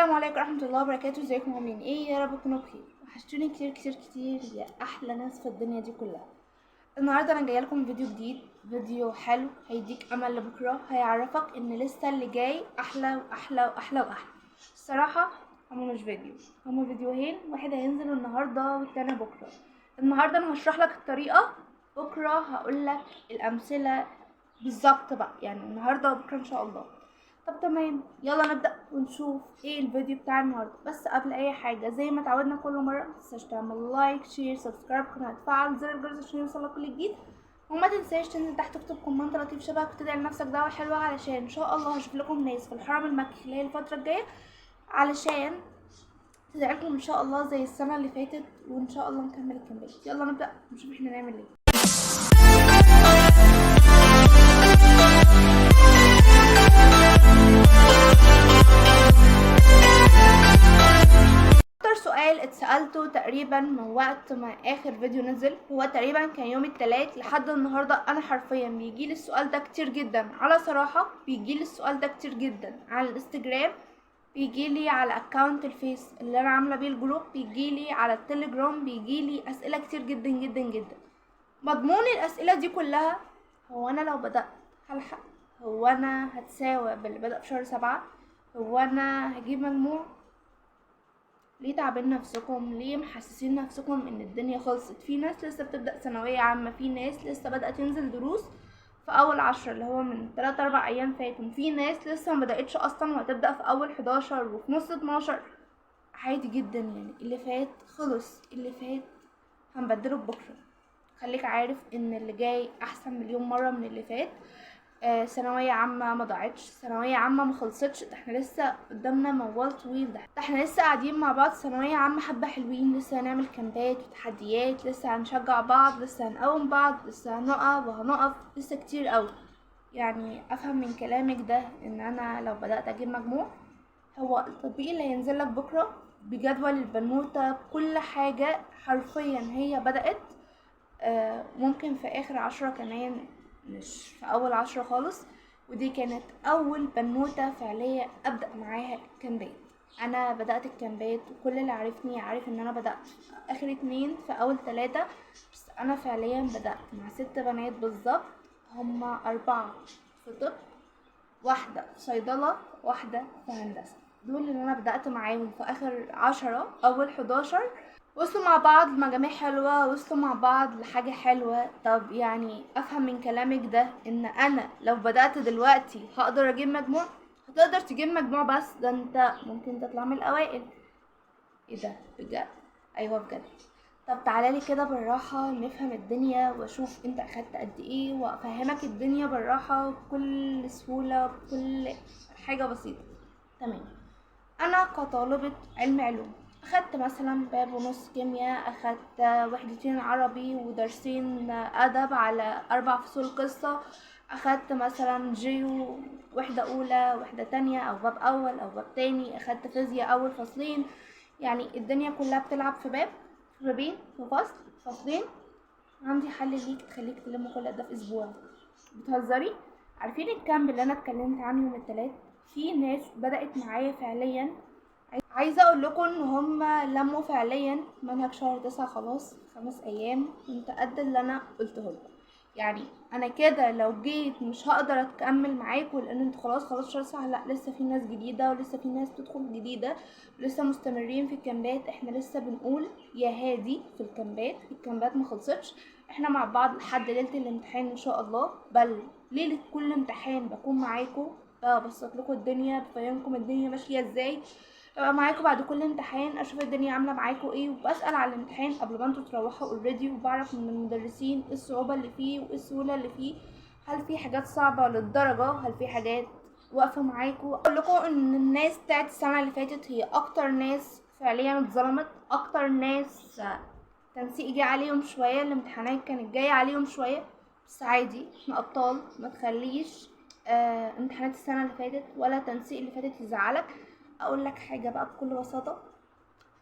السلام عليكم ورحمة الله وبركاته. ازيكم عاملين ايه؟ يا رب تكونوا بخير. وحشتوني كتير كتير كتير يا احلى ناس في الدنيا دي كلها. النهارده انا جايه لكم فيديو جديد، فيديو حلو هيديك امل لبكره، هيعرفك ان لسه اللي جاي احلى واحلى واحلى واحلى. الصراحه هما مش فيديو، هما فيديوهين، واحد هينزل النهارده والتاني بكره. النهارده انا هشرح لك الطريقه، بكره هقول لك الامثله بالظبط بقى، يعني النهارده وبكره ان شاء الله. طب تمام، يلا نبدأ ونشوف ايه الفيديو بتاع النهارده. بس قبل اي حاجة زي ما اتعودنا كل مرة، متنساش تعمل لايك شير سبسكرايب قناة، تفعل زر الجرس عشان يوصلك كل جديد، وما تنساش تنزل تحت تكتب كومنت لطيف شبهك وتدعي لنفسك دعوة حلوة، علشان ان شاء الله هشوف لكم ناس في الحرم المكي خلال الفترة الجاية، علشان تدعي لكم ان شاء الله زي السنة اللي فاتت، وان شاء الله نكمل الكمبيوتر. يلا نبدأ نشوف احنا نعمل ايه. سؤال اتسألته تقريبا من وقت ما اخر فيديو نزل، هو تقريبا كان يوم الثلاث لحد النهارده. انا حرفيا بيجيلي السؤال ده كتير جدا، على صراحه بيجيلي السؤال ده كتير جدا على الانستجرام، بيجيلي على اكونت الفيس اللي انا عامله بيه الجروب، بيجيلي على التليجرام، بيجيلي اسئله كتير جدا جدا جدا. مضمون الاسئله دي كلها، هو انا لو بدات هلحق؟ هو انا هتساوى باللي بدأ في شهر 7؟ هو انا هجيب مجموع؟ ليه تعبين نفسكم؟ ليه محسسين نفسكم ان الدنيا خلصت؟ في ناس لسه بتبدأ ثانوية عامة، في ناس لسه بدأت تنزل دروس في اول 10 اللي هو من 3-4 ايام فاتوا، في ناس لسه ما بدأتش اصلا وهتبدأ في اول 11 وفي نص 12. عادي جدا، يعني اللي فات خلص، اللي فات هنبدله ببكرة. خليك عارف ان اللي جاي احسن مليون مرة من اللي فات. ثانوية عامة ما ضاعتش، ثانوية عامة ما خلصتش، ده احنا لسه قدامنا موال طويل، ده احنا لسه قاعدين مع بعض ثانوية عامة حبة حلوين، لسه هنعمل كامبات وتحديات، لسه هنشجع بعض، لسه هنقوم بعض، لسه هنقف وهنقف، لسه كتير قوي. يعني افهم من كلامك ده ان انا لو بدأت اجيب مجموع، هو التطبيق اللي هينزل لك بكرة بجدول البنوتة بكل حاجة حرفيا هي بدأت. ممكن في اخر 10 كمان، مش في اول 10 خالص. ودي كانت اول بنوتة فعلية ابدأ معاها كامبات. انا بدأت الكامبات وكل اللي عارفني عارف ان انا بدأت اخر 2 في اول 3، بس انا فعليا بدأت مع 6 بنات بالظبط. هما 4 في طب، واحدة في صيدلة، واحدة في هندسة. دول اللي انا بدأت معاهم في اخر 10. اول 11 وصلوا مع بعض لمجاميع حلوة، وصلوا مع بعض لحاجة حلوة. طب يعني افهم من كلامك ده ان انا لو بدأت دلوقتي هقدر اجيب مجموع؟ هتقدر تجيب مجموع، بس ده انت ممكن تطلع من الاوائل. ايه ده بجد؟ ايوه بجد. طب تعالالي كده بالراحة نفهم الدنيا، واشوف انت اخدت قد ايه، وافهمك الدنيا بالراحة بكل سهولة بكل حاجة بسيطة. تمام. انا كطالبة علم علوم اخدت مثلا باب ونص كيمياء، اخدت وحدتين عربي ودرسين ادب على 4 فصول قصة، اخدت مثلا جيو وحدة اولى وحدة تانية او باب اول او باب تاني، اخدت فيزياء اول فصلين. يعني الدنيا كلها بتلعب في باب، في بابين، في فصل، فصلين. عندي حل ليك تخليك تلم كل ده في اسبوع. بتهزري؟ عارفين الكامب اللي انا اتكلمت عنه يوم التلات؟ في ناس بدأت معايا فعليا. عايزة اقول لكم ان هم لموا فعليا منهج شهر 9 خلاص 5 ايام، كنت قد اللي انا قلته لكم. يعني انا كده لو جيت مش هقدر اكمل معاكم، لان انتوا خلاص شهر 9، لا لسه في ناس جديدة ولسه في ناس تدخل جديدة، لسه مستمرين في الكامبات. احنا لسه بنقول يا هادي في الكامبات، الكامبات ما خلصتش، احنا مع بعض لحد ليلة الامتحان ان شاء الله، بل ليلة كل امتحان بكون معاكم، ببسط لكم الدنيا، بفهمكم الدنيا ماشية ازاي، ببقى معاكم بعد كل امتحان اشوف الدنيا عامله معاكم ايه، وبسال على الامتحان قبل ما انتوا تروحوا اوريدي، وبعرف من المدرسين ايه الصعوبه اللي فيه وايه السهوله اللي فيه، هل في حاجات صعبه للدرجه، هل في حاجات واقفه معاكم. اقول لكم ان الناس بتاعت السنه اللي فاتت هي اكتر ناس فعليا اتظلمت، اكتر ناس تنسيق جه عليهم شويه، الامتحانات كانت جايه عليهم شويه، بس عادي احنا ابطال. ما تخليش امتحانات السنه اللي فاتت ولا تنسيق اللي فاتت يزعلك. اقول لك حاجه بقى بكل بساطه،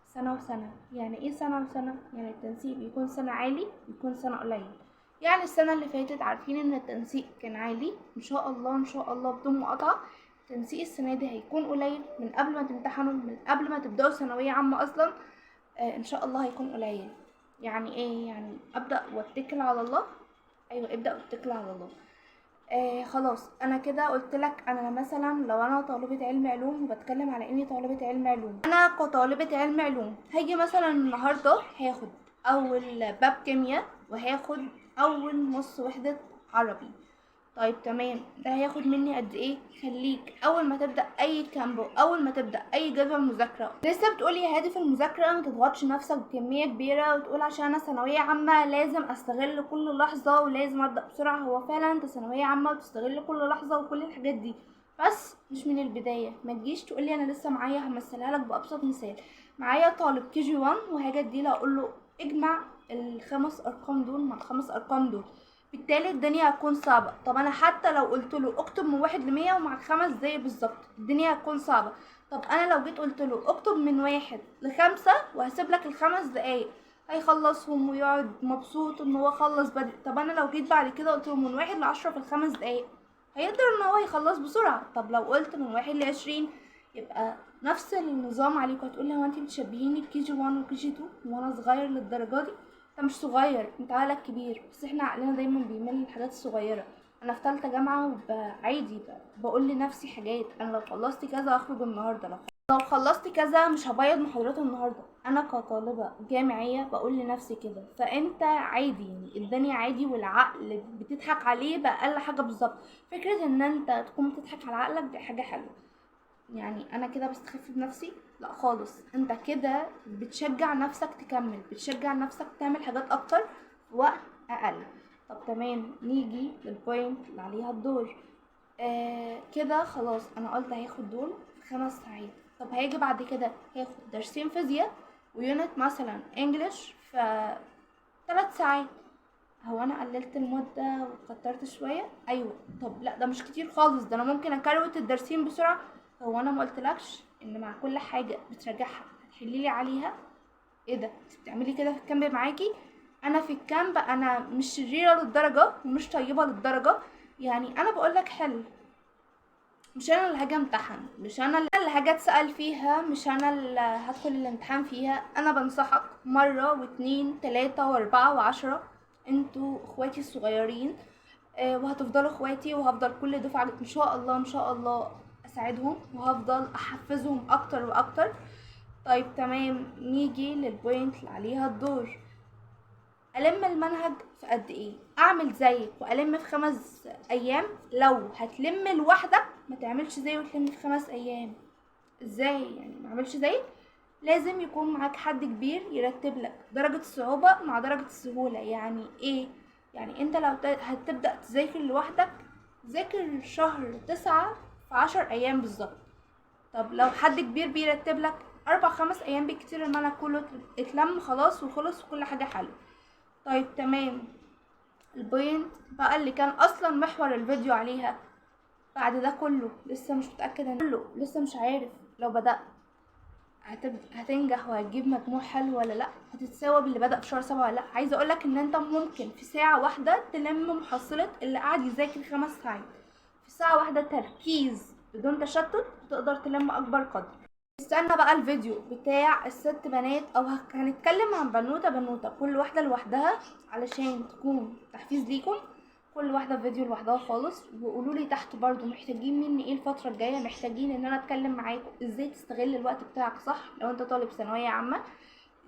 سنه وسنه. يعني ايه سنه وسنه؟ يعني التنسيق بيكون سنه عالي بيكون سنه قليل. يعني السنه اللي فاتت عارفين ان التنسيق كان عالي ان شاء الله ان شاء الله بدون مقاطعه، التنسيق السنة دي هيكون قليل من قبل ما تمتحنوا، من قبل ما تبدأوا ثانوية عامة أصلا. إن شاء الله هيكون قليل. يعني إيه؟ يعني أبدأ واتكل على الله. أيوة، ابدأ واتكل على الله. خلاص، انا كده قلت لك. انا مثلا لو انا طالبة علم علوم وبتكلم على اني طالبة علم علوم، انا كطالبة علم علوم هاجي مثلا النهاردة هاخد اول باب كيمياء، وهاخد اول نص وحدة عربي. طيب تمام، ده هياخد مني قد ايه؟ خليك اول ما تبدا اي كامبو، اول ما تبدا اي جدول مذاكره لسه بتقولي هادف المذاكره، ما تضغطش نفسك بكميه كبيره وتقول عشان انا ثانويه عامه لازم استغل كل لحظه ولازم ابدا بسرعه. هو فعلا انت ثانويه عامه وتستغل كل لحظه وكل الحاجات دي، بس مش من البدايه. ما تجيش تقولي انا لسه معايا. همثلها لك بابسط مثال. معايا طالب كي جي 1 وهاجي اديله اقول له اجمع الخمس ارقام دول مع الخمس ارقام دول، بالتالي الدنيا هتكون صعبة. طب انا حتى لو قلت له اكتب من 1 ل100 ومع 5 دقايق بالظبط، الدنيا هتكون صعبة. طب انا لو جيت قلت له اكتب من 1 ل5 وهسيب لك ال5 دقايق، هيخلصهم ويقعد مبسوط ان هو خلص بدري. طب انا لو جيت بعد كده قلت له من 1 ل10 في ال5 دقايق، هيقدر ان هو يخلص بسرعة. طب لو قلت من 1 ل20، يبقى نفس النظام عليكم. هتقولي هو انتي بتشبهيني بكي جي 1 وكي جي 2 وانا صغير للدرجة دي؟ انت مش صغير، انت عقلك كبير، بس احنا عقلنا دايما بيميل للحاجات الصغيره. انا في تالتة جامعه وعادي بقول لنفسي حاجات. انا لو خلصت كذا هخرج النهارده، لو خلصت كذا مش هبيض محاضرات النهارده. انا كطالبه جامعيه بقول لنفسي كده. فانت عادي، يعني الدنيا عادي، والعقل بتضحك عليه باقل حاجه بالظبط. فكره ان انت تكون بتضحك على عقلك دي حاجه حلوه. يعني انا كده بستخف بنفسي؟ لا خالص. انت كده بتشجع نفسك تكمل، بتشجع نفسك تعمل حاجات اكتر في وقت اقل. طب تمام، نيجي للبوينت اللي عليها الدور. كده خلاص، انا قلت هاخد دول في 5 ساعات. طب هيجي بعد كده هاخد درسين فيزياء ويونت مثلا انجليش في 3 ساعات. هو انا قللت المدة وكترت شوية؟ ايوه. طب لا، ده مش كتير خالص، ده انا ممكن اكروت الدرسين بسرعة. هو انا ما قلتلكش ان مع كل حاجة بتراجعها هتحليلي عليها؟ ايه ده، انت بتعملي كده في الكامب معاكي؟ انا في الكامب انا مش شريرة للدرجة ومش طيبة للدرجة. يعني انا بقولك حل، مش انا اللي هاجي امتحن، مش انا اللي هاجي اتسأل فيها، مش انا اللي هدخل الامتحان فيها. انا بنصحك مرة واتنين تلاتة واربعة وعشرة. انتوا اخواتي الصغيرين، وهتفضلوا اخواتي، وهفضل كل دفعة ان شاء الله ان شاء الله اساعدهم، وهفضل احفزهم اكتر واكتر. طيب تمام، نيجي للبوينت اللي عليها الدور. الم المنهج في قد ايه؟ اعمل زيك والم في 5 ايام؟ لو هتلم لوحدك ما تعملش زي وتلم في 5 ايام. ازاي يعني ما اعملش زيك؟ لازم يكون معاك حد كبير يرتب لك درجة الصعوبة مع درجة السهولة. يعني ايه؟ يعني انت لو هتبدأ تذاكر لوحدك، ذاكر شهر 9 في 10 ايام بالظبط. طب لو حد كبير بيرتب لك 4 5 ايام بالكتير، المنهج كله اتلم خلاص وخلص وكل حاجة حلوة. طيب تمام، البوينت بقى اللي كان اصلا محور الفيديو عليها، بعد ده كله لسه مش متأكد ان كله لسه مش عارف لو بدأت هتنجح وهتجيب مجموع حلو ولا لا، هتتساوى باللي بدأ في شهر 7 ولا لا. عايزه اقولك ان انت ممكن في ساعة واحدة تلم محصلة اللي قاعد يذاكر 5 ساعات. في ساعة واحدة تركيز بدون تشتت تقدر تلم اكبر قدر. استنى بقى الفيديو بتاع ال6 بنات، او هنتكلم عن بنوتة بنوتة كل واحدة لوحدها علشان تكون تحفيز ليكم. كل واحدة فيديو لوحدها خالص. وقولوا لي تحت برضو محتاجين مني ايه الفترة الجاية. محتاجين ان انا اتكلم معاكم ازاي تستغل الوقت بتاعك صح لو انت طالب ثانوية عامة،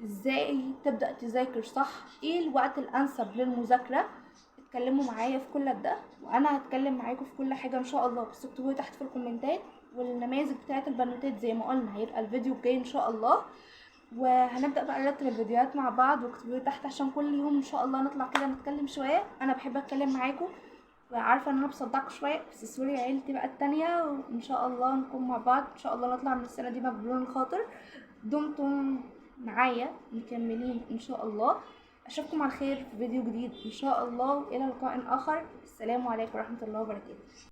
ازاي تبدأ تذاكر صح، ايه الوقت الانسب للمذاكرة. اتكلموا معايا في كل ده وانا هتكلم معاكم في كل حاجة ان شاء الله. بس اكتبوا لي تحت في الكومنتات. والنماذج بتاعت البنوتات زي ما قلنا هيبقى الفيديو الجاي ان شاء الله. وهنبدأ بقى نرتب الفيديوهات مع بعض. واكتبوا لي تحت عشان كل يوم ان شاء الله نطلع كده نتكلم شوية. انا بحب اتكلم معاكم وعارفة ان انا بصدعكم شوية، بس سوري عيلتي بقى التانية. وان شاء الله نكون مع بعض ان شاء الله نطلع من السنة دي مبلول الخاطر. دمتم معايا مكملين ان شاء الله. اشوفكم على خير في فيديو جديد ان شاء الله، والى لقاء اخر. السلام عليكم ورحمة الله وبركاته.